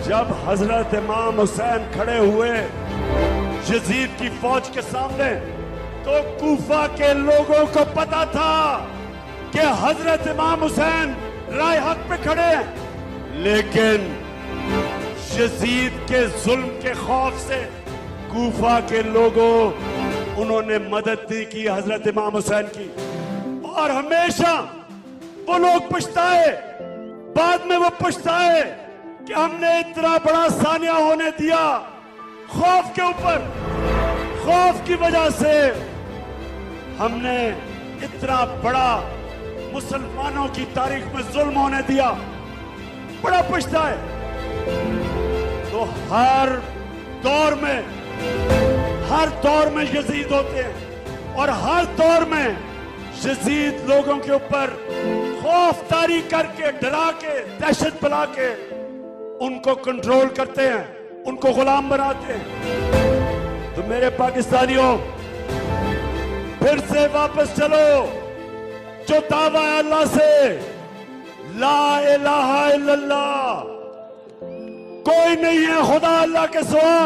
جب حضرت امام حسین کھڑے ہوئے یزید کی فوج کے سامنے تو کوفہ کے لوگوں کو پتا تھا کہ حضرت امام حسین رائے حق پہ کھڑے ہیں، لیکن یزید کے ظلم کے خوف سے کوفہ کے لوگوں انہوں نے مدد نہیں کی حضرت امام حسین کی، اور ہمیشہ وہ لوگ پچھتائے، بعد میں وہ پچھتائے کہ ہم نے اتنا بڑا سانیہ ہونے دیا خوف کے اوپر، خوف کی وجہ سے ہم نے اتنا بڑا مسلمانوں کی تاریخ میں ظلم ہونے دیا، بڑا پچھتائے۔ تو ہر دور میں یزید ہوتے ہیں، اور ہر دور میں یزید لوگوں کے اوپر خوف طاری کر کے، ڈرا کے، دہشت پھیلا کے ان کو کنٹرول کرتے ہیں، ان کو غلام بناتے ہیں۔ تو میرے پاکستانیوں، پھر سے واپس چلو، جو دعویٰ ہے اللہ سے، لا الہ الا اللہ، کوئی نہیں ہے خدا اللہ کے سوا۔